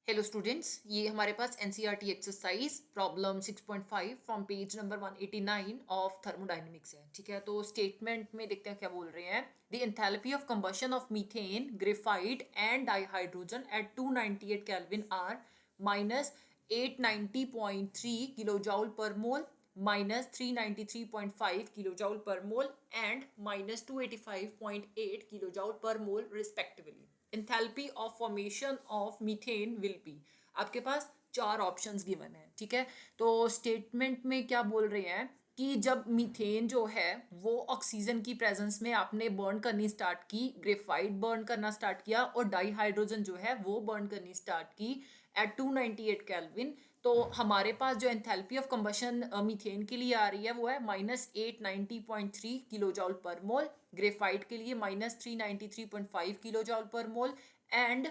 Hello students, ये हमारे पास NCERT exercise problem 6.5 from page number 189 of thermodynamics है। ठीक है, तो स्टेटमेंट में देखते हैं क्या बोल रहे हैं। The enthalpy of combustion of methane, graphite and dihydrogen at 298 kelvin are minus 890.3 kilo joule per mole, minus 393.5 kilo joule per mole and minus 285.8 kilo joule per mole respectively. Enthalpy of formation of methane will be. आपके पास चार options given है। ठीक है, तो statement में क्या बोल रहे हैं कि जब मीथेन जो है वो ऑक्सीजन की प्रेजेंस में आपने बर्न करनी स्टार्ट की, ग्रेफाइट बर्न करना स्टार्ट किया और डाईहाइड्रोजन जो है वो बर्न करनी स्टार्ट की एट 298 केल्विन, तो हमारे पास जो एंथैल्पी ऑफ कंबशन मीथेन के लिए आ रही है वो है माइनस 890.3 किलो जॉल पर मोल, ग्रेफाइट के लिए minus 393.5 kilo joule per mole and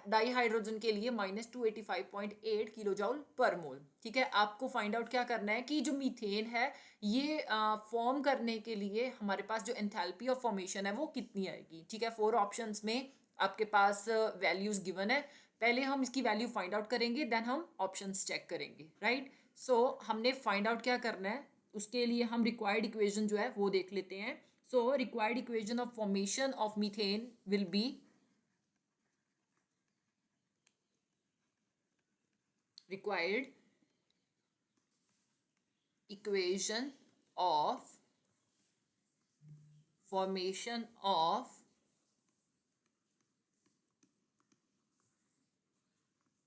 dihydrogen के लिए माइनस 285.8 किलो जॉल पर मोल। ठीक है, आपको फाइंड आउट क्या करना है कि जो मीथेन है ये फॉर्म करने के लिए हमारे पास जो एंथैल्पी ऑफ फॉर्मेशन है वो कितनी आएगी। ठीक है, फोर ऑप्शंस में आपके पास वैल्यूज गिवन है। पहले हम इसकी वैल्यू फाइंड आउट करेंगे, देन हम ऑप्शंस चेक करेंगे। राइट, सो हमने फाइंड आउट क्या करना है, उसके लिए हम रिक्वायर्ड इक्वेशन जो है वो देख लेते हैं। So required equation of formation of methane will B required equation of formation of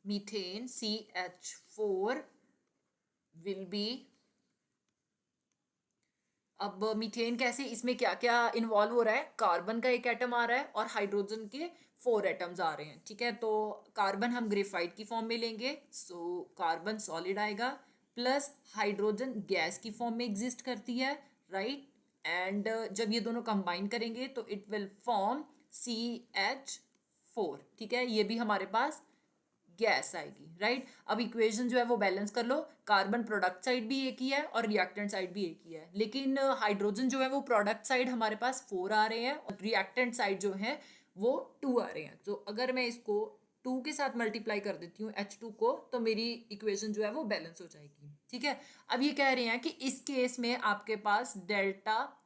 methane CH4 will be। अब मीथेन कैसे, इसमें क्या क्या इन्वॉल्व हो रहा है, कार्बन का एक एटम आ रहा है और हाइड्रोजन के 4 एटम्स आ रहे हैं। ठीक है, तो कार्बन हम ग्रेफाइट की फॉर्म में लेंगे, सो कार्बन सॉलिड आएगा, प्लस हाइड्रोजन गैस की फॉर्म में एग्जिस्ट करती है। राइट, एंड जब ये दोनों कंबाइन करेंगे तो इट विल फॉर्म CH4। ठीक है, ये भी हमारे पास गैस आएगी। राइट, अब इक्वेशन जो है वो बैलेंस कर लो, कार्बन प्रोडक्ट साइड भी एक ही है और रिएक्टेंट साइड भी एक ही है, लेकिन हाइड्रोजन जो है वो प्रोडक्ट साइड हमारे पास 4 आ रहे हैं और रिएक्टेंट साइड जो है वो 2 आ रहे हैं। तो अगर मैं इसको 2 के साथ मल्टीप्लाई कर देती हूँ H2 को, तो मेरी इक्वेशन जो है वो बैलेंस हो जाएगी। ठीक है, अब ये कह रहे हैं कि इस केस में आपके पास डेल्टा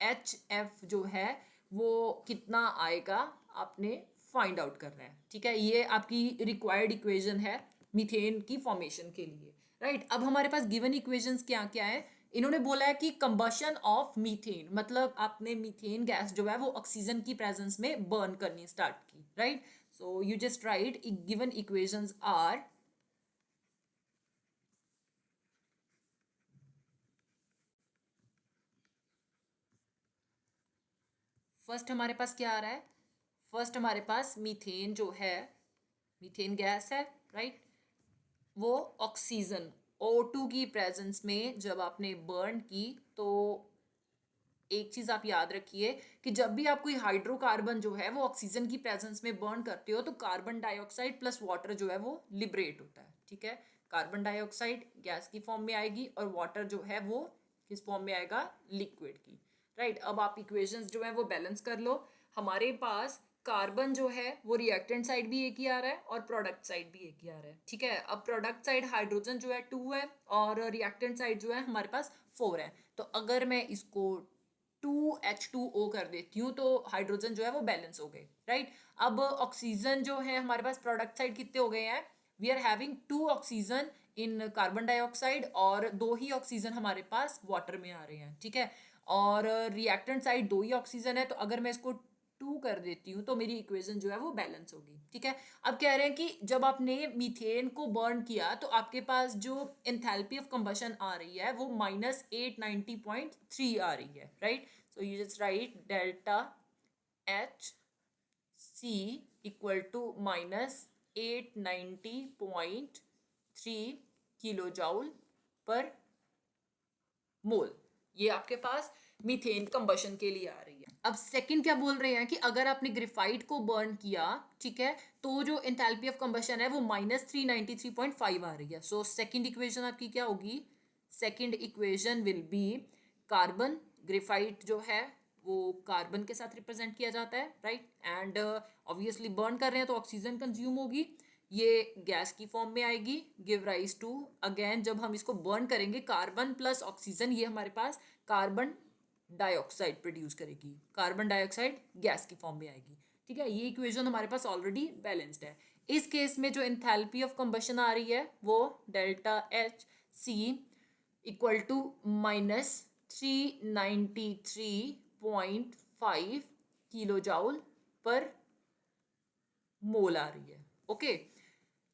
HF जो है वो कितना आएगा, आपने फाइंड आउट करना है। ठीक है, ये आपकी रिक्वायर्ड इक्वेशन है मीथेन की फॉर्मेशन के लिए। राइट, अब हमारे पास गिवन इक्वेशंस क्या क्या है। इन्होंने बोला है कि कंबशन ऑफ मीथेन, मतलब आपने मीथेन गैस जो है वो ऑक्सीजन की प्रेजेंस में बर्न करनी स्टार्ट की। Right, so you just write given equations are, first हमारे पास क्या आ रहा है, फर्स्ट हमारे पास मीथेन जो है, मीथेन गैस है। राइट, वो ऑक्सीजन O2 की प्रेजेंस में जब आपने बर्न की, तो एक चीज आप याद रखिए कि जब भी आप कोई हाइड्रोकार्बन जो है वो ऑक्सीजन की प्रेजेंस में बर्न करते हो तो कार्बन डाइऑक्साइड प्लस वाटर जो है वो लिबरेट होता है। ठीक है, कार्बन डाइऑक्साइड गैस की फॉर्म में आएगी और वाटर जो है वो किस फॉर्म में आएगा, लिक्विड की। राइट, अब आप इक्वेशंस जो है वो बैलेंस कर लो। हमारे पास कार्बन जो है वो रिएक्टेंट साइड भी एक ही आ रहा है और प्रोडक्ट साइड भी एक ही आ रहा है। ठीक है, अब प्रोडक्ट साइड हाइड्रोजन जो है 2 है और रिएक्टेंट साइड जो है हमारे पास 4 है। तो अगर मैं इसको 2H2O कर देती हूँ तो हाइड्रोजन जो है वो बैलेंस हो गए। राइट, अब ऑक्सीजन जो है हमारे पास प्रोडक्ट साइड कितने हो गए हैं, we are having 2 oxygen in carbon dioxide और 2 ही ऑक्सीजन हमारे पास वाटर में आ रहे हैं। ठीक है, और रिएक्टेंट साइड 2 ही ऑक्सीजन है, तो अगर मैं इसको 2 कर देती हूँ तो मेरी इक्वेशन जो है वो बैलेंस होगी। ठीक है, अब कह रहे हैं कि जब आपने मीथेन को बर्न किया तो आपके पास जो एंथैल्पी ऑफ कंबशन आ रही है वो माइनस 890.3 आ रही है। Right, so you just write delta H C equal to minus 890.3 kilo joule per mole. ये आपके पास मीथेन कंबशन के लिए आ रही है। अब सेकंड क्या बोल रहे हैं कि अगर आपने ग्रेफाइट को बर्न किया, ठीक है, तो जो एंथैल्पी ऑफ कंबशन है वो माइनस 393.5 आ रही है। सो सेकंड इक्वेशन आपकी क्या होगी, second equation will be carbon, graphite जो है वो कार्बन के साथ रिप्रेजेंट किया जाता है। राइट, एंड ऑब्वियसली बर्न कर रहे हैं तो ऑक्सीजन कंज्यूम होगी, ये गैस की फॉर्म में आएगी, गिव राइज टू, अगेन जब हम इसको बर्न करेंगे कार्बन प्लस ऑक्सीजन, ये हमारे पास कार्बन डाइऑक्साइड प्रोड्यूस करेगी, कार्बन डाइऑक्साइड गैस की फॉर्म में आएगी। ठीक है, ये इक्वेशन हमारे पास ऑलरेडी बैलेंस्ड है। इस केस में जो एंथैल्पी ऑफ कंबशन आ रही है वो delta H C equal to minus 393.5 kilo joule per mole आ रही है। ओके,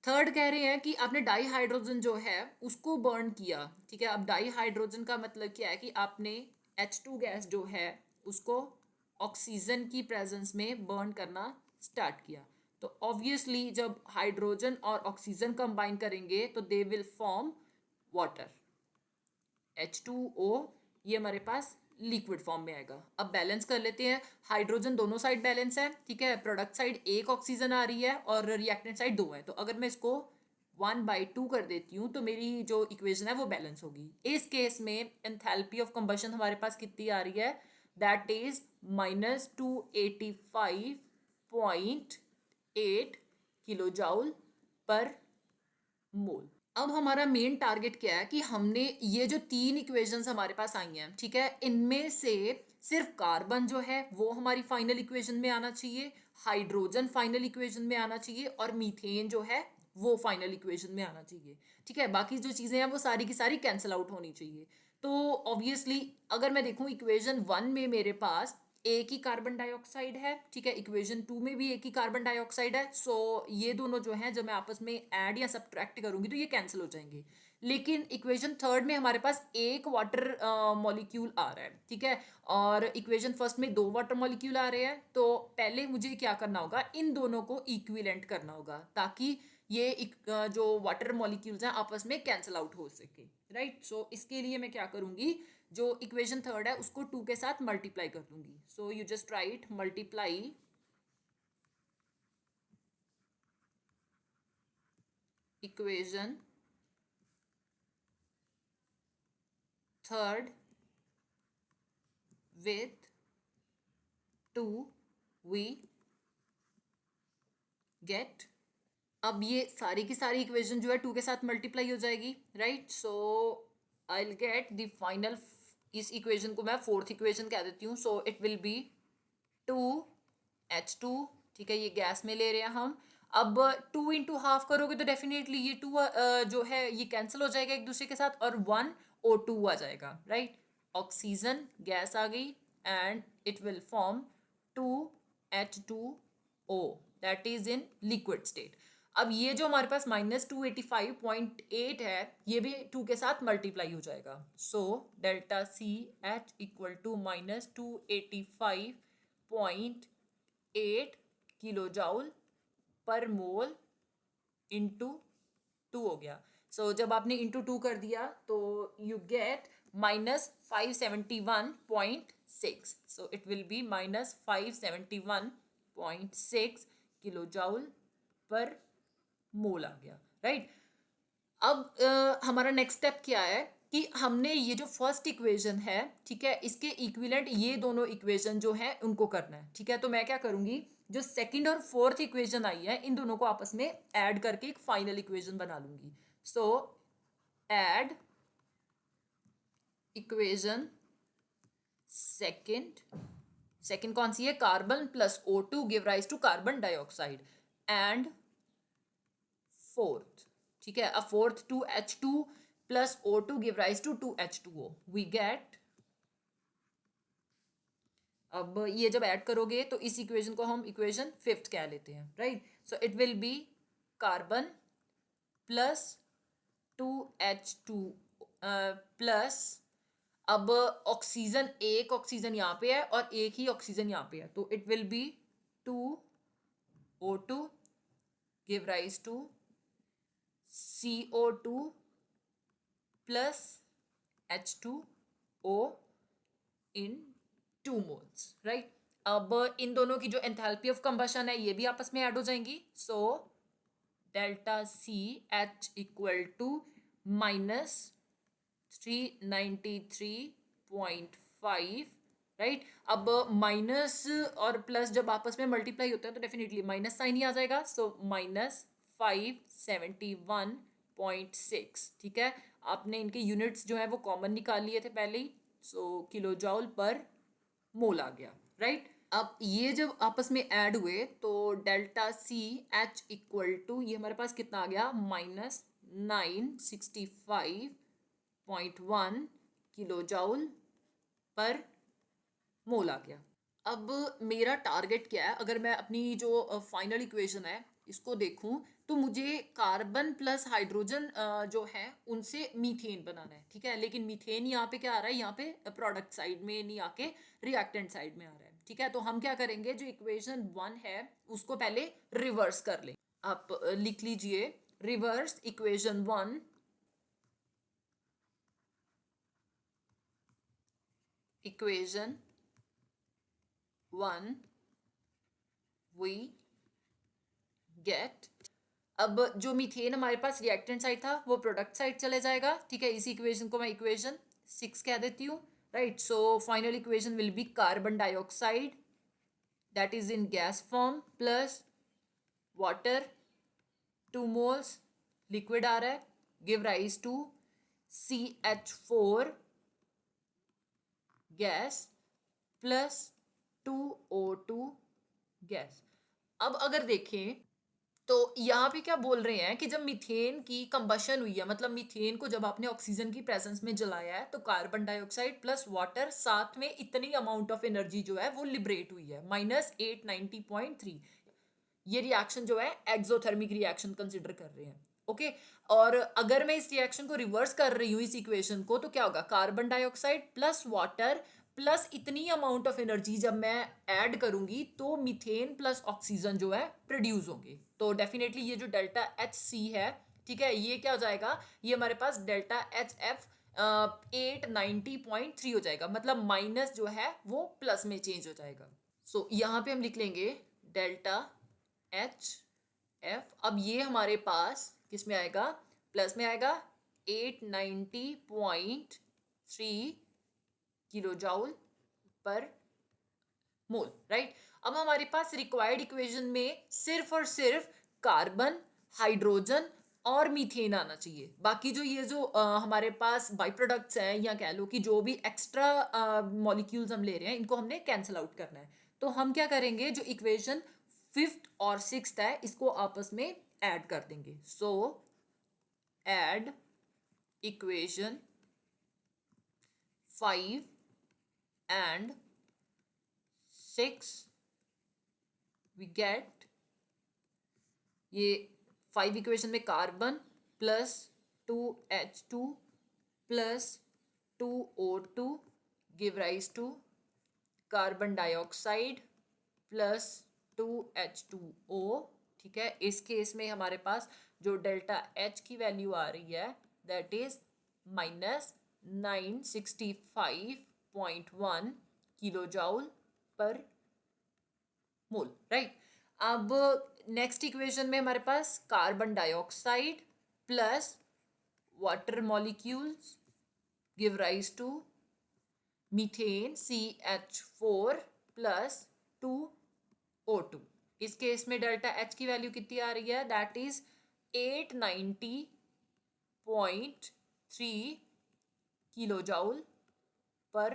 थर्ड कह रहे हैं कि आपने डाई हाइड्रोजन जो है उसको बर्न किया। ठीक है, अब डाई हाइड्रोजन का मतलब क्या है कि आपने H2 गैस जो है उसको ऑक्सीजन की प्रेजेंस में बर्न करना स्टार्ट किया। तो ऑब्वियसली जब हाइड्रोजन और ऑक्सीजन कंबाइन करेंगे तो they will form water, H2O, ये हमारे पास लिक्विड फॉर्म में आएगा। अब बैलेंस कर लेते हैं, हाइड्रोजन दोनों साइड बैलेंस है। ठीक है, प्रोडक्ट साइड एक ऑक्सीजन आ रही है और रिएक्टेंट साइड 2 है, तो अगर मैं इसको 1/2 कर देती हूँ तो मेरी जो इक्वेशन है वो बैलेंस होगी। इस केस में एंथैल्पी ऑफ कंबशन हमारे पास कितनी आ रही है, that is -285.8 kilo joule per मोल। अब हमारा मेन टारगेट क्या है कि हमने ये जो 3 इक्वेशंस हमारे पास आई हैं, ठीक है, इनमें से सिर्फ कार्बन जो है वो हमारी फाइनल इक्वेशन में आना चाहिए, हाइड्रोजन फाइनल इक्वेशन में आना चाहिए और मीथेन जो है वो फाइनल इक्वेशन में आना चाहिए। ठीक है, बाकी जो चीज़ें हैं वो सारी की सारी कैंसिल आउट होनी चाहिए। तो ऑब्वियसली अगर मैं देखूं इक्वेशन 1 में मेरे पास एक ही कार्बन डाइऑक्साइड है। ठीक है, इक्वेशन 2 में भी एक ही कार्बन डाइऑक्साइड है। सो ये दोनों जो हैं जब मैं आपस में ऐड या सब्ट्रैक्ट करूंगी तो ये कैंसिल हो जाएंगे। लेकिन इक्वेशन थर्ड में हमारे पास एक वाटर मॉलिक्यूल आ रहा है। ठीक है, और इक्वेशन फर्स्ट में 2 वाटर मॉलिक्यूल आ रहे हैं। तो पहले मुझे क्या करना होगा, इन दोनों को इक्विवेलेंट करना होगा ताकि ये जो वाटर मॉलिक्यूल्स हैं आपस में कैंसिल आउट हो सके। राइट, सो इसके लिए मैं क्या करूंगी, जो इक्वेशन थर्ड है उसको 2 के साथ मल्टीप्लाई कर दूंगी। सो you just right multiply equation third with 2 we get, अब ये सारी की सारी इक्वेशन जो है 2 के साथ मल्टीप्लाई हो जाएगी। Right, so I will get the final, इस इक्वेशन को मैं फोर्थ इक्वेशन कह देती हूँ। सो इट विल बी 2H2। ठीक है, ये गैस में ले रहे हैं हम। अब 2 इंटू हाफ करोगे तो डेफिनेटली ये 2 जो है ये कैंसिल हो जाएगा एक दूसरे के साथ और 1O2 आ जाएगा। राइट, ऑक्सीजन गैस आ गई and it will form 2H2O, that is in liquid state. अब ये जो हमारे पास -285.8 है ये भी 2 के साथ मल्टीप्लाई हो जाएगा। So delta C H equal to -285.8 kilo joule per mole into 2 हो गया। सो जब आपने इंटू 2 कर दिया तो you get -571.6। So it will be -571.6 kilo joule per mole आ गया। राइट, अब हमारा नेक्स्ट स्टेप क्या है कि हमने ये जो फर्स्ट इक्वेशन है, ठीक है, इसके इक्विवेलेंट ये दोनों इक्वेशन जो है उनको करना है। ठीक है, तो मैं क्या करूंगी, जो सेकंड और फोर्थ इक्वेशन आई है इन दोनों को आपस में ऐड करके एक फाइनल इक्वेशन बना लूंगी। So add equation second, second कौन सी है, carbon plus O2 give rise to carbon dioxide, and fourth, ठीक है, अब fourth 2H2 plus O2 give rise to 2H2O, we get, अब ये जब ऐड करोगे तो इस इक्वेशन को हम इक्वेशन फिफ्थ कह लेते हैं। Right, so it will be carbon plus 2H2 plus, अब ऑक्सीजन, एक ऑक्सीजन यहाँ पे है और एक ही ऑक्सीजन यहाँ पे है, तो it will be 2O2 give rise to CO2 plus H2O in 2 moles. Right, अब इन दोनों की जो एंथैल्पी ऑफ कंबशन है ये भी आपस में ऐड हो जाएंगी। So delta C H equal to -393.5। Right, अब माइनस और प्लस जब आपस में मल्टीप्लाई होता है तो डेफिनेटली माइनस साइन ही आ जाएगा। सो -571 571.6, ठीक है। आपने इनके यूनिट्स जो है वो कॉमन निकाल लिए थे पहले ही, सो किलो जॉल पर मोल आ गया, राइट। अब ये जब आपस में ऐड हुए तो delta C H equal to ये हमारे पास कितना आ गया, -965.1 किलो जॉल पर मोल आ गया। अब मेरा टारगेट क्या है, अगर मैं अपनी जो फाइनल इक्वेशन है इसको देखूं तो मुझे कार्बन प्लस हाइड्रोजन जो है उनसे मीथेन बनाना है, ठीक है। लेकिन मीथेन यहाँ पे क्या आ रहा है, यहाँ पे प्रोडक्ट साइड में नहीं आके रिएक्टेंट साइड में आ रहा है, ठीक है। तो हम क्या करेंगे, जो इक्वेशन 1 है उसको पहले रिवर्स कर लें। आप लिख लीजिए reverse equation 1, equation 1 we get. अब जो मीथेन हमारे पास रिएक्टेंट साइड था वो प्रोडक्ट साइड चले जाएगा, ठीक है। इसी इक्वेशन को मैं इक्वेशन 6 कह देती हूँ, right. So final equation will be carbon dioxide that is in gas form plus water 2 moles liquid आ रहा है, give rise to CH4 gas plus 2O2 gas. अब अगर देखें तो यहाँ पे क्या बोल रहे हैं कि जब मीथेन की कंबशन हुई है, मतलब मीथेन को जब आपने ऑक्सीजन की प्रेजेंस में जलाया है तो कार्बन डाइऑक्साइड प्लस वाटर साथ में इतनी अमाउंट ऑफ एनर्जी जो है वो लिबरेट हुई है, -890.3। ये रिएक्शन जो है एक्सोथर्मिक रिएक्शन कंसिडर कर रहे हैं, ओके। और अगर मैं इस रिएक्शन को रिवर्स कर रही हूँ इस इक्वेशन को, तो क्या होगा, carbon dioxide plus water plus इतनी अमाउंट ऑफ एनर्जी जब मैं ऐड करूंगी तो मीथेन प्लस ऑक्सीजन जो है प्रोड्यूस होंगे। तो डेफिनेटली ये जो डेल्टा एच सी है, ठीक है, ये क्या हो जाएगा, ये हमारे पास डेल्टा एच एफ 890.3 हो जाएगा, मतलब माइनस जो है वो प्लस में चेंज हो जाएगा। सो यहाँ पे हम लिख लेंगे डेल्टा एच एफ। अब ये हमारे पास किस में आएगा, प्लस में आएगा, 890.3 kilo joule per mole, right. अब हमारे पास रिक्वायर्ड इक्वेशन में सिर्फ और सिर्फ कार्बन, हाइड्रोजन और मीथेन आना चाहिए। बाकी जो ये जो हमारे पास बाई प्रोडक्ट्स हैं, या कह लो कि जो भी एक्स्ट्रा मॉलिक्यूल्स हम ले रहे हैं इनको हमने कैंसिल आउट करना है। तो हम क्या करेंगे, जो इक्वेशन 5th और 6th है इसको आपस में ऐड कर देंगे। So add equation 5 and 6 we get, ये 5 इक्वेशन में carbon plus 2H2 plus 2O2 give rise to carbon dioxide plus 2H2O, ठीक है। इस केस में हमारे पास जो डेल्टा एच की वैल्यू आ रही है that is -965.1 kilo joule per mole, right. अब नेक्स्ट इक्वेशन में हमारे पास carbon dioxide plus water molecules give rise to methane CH4 plus 2O2। इस केस में डेल्टा एच की वैल्यू कितनी आ रही है, that is 890.3 kilo joule per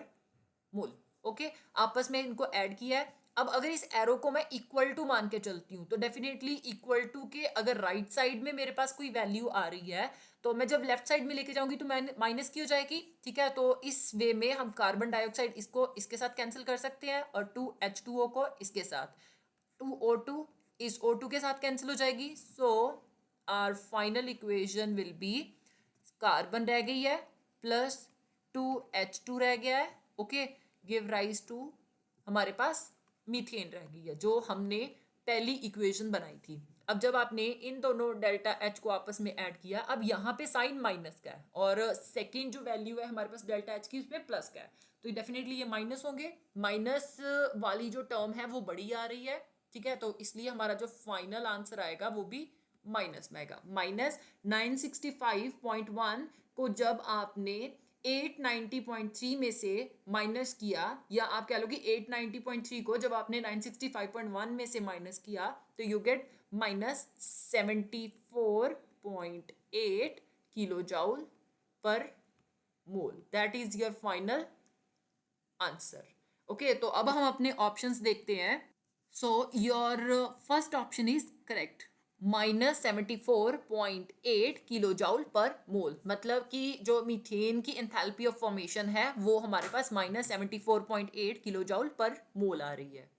mole, okay. आपस में इनको ऐड किया है। अब अगर इस एरो को मैं इक्वल टू मान के चलती हूँ तो डेफिनेटली इक्वल टू के अगर राइट साइड में मेरे पास कोई वैल्यू आ रही है तो मैं जब लेफ्ट साइड में लेके जाऊंगी तो माइनस की हो जाएगी, ठीक है। तो इस वे में हम कार्बन डाइऑक्साइड इसको इसके साथ कैंसिल कर सकते हैं और 2H2O को इसके साथ, 2O2 इस O2 के साथ कैंसिल हो जाएगी। So our final equation will be, carbon रह गई है प्लस 2H2 रह गया है, ओके, गिव राइज टू हमारे पास मीथेन रह गई है जो हमने पहली इक्वेशन बनाई थी। अब जब आपने इन दोनों डेल्टा एच को आपस में ऐड किया, अब यहाँ पे साइन माइनस का है और सेकेंड जो वैल्यू है हमारे पास डेल्टा एच की उसमें प्लस का है, तो डेफिनेटली ये माइनस होंगे। माइनस वाली जो टर्म है वो बड़ी आ रही है, ठीक है। तो इसलिए हमारा जो फाइनल आंसर आएगा वो भी माइनस में आएगा। -965.1 को जब आपने 890.3 में से माइनस किया, या आप कह लो कि 890.3 को जब आपने 965.1 में से माइनस किया तो you get minus 74.8 kilo joule per mole. That is your final answer. Okay, तो अब हम अपने ऑप्शंस देखते हैं। So your first option is correct, -74.8 kilo joule per mole, मतलब कि जो मीथेन की एंथैल्पी ऑफ फॉर्मेशन है वो हमारे पास -74.8 किलो जाउल पर मोल आ रही है।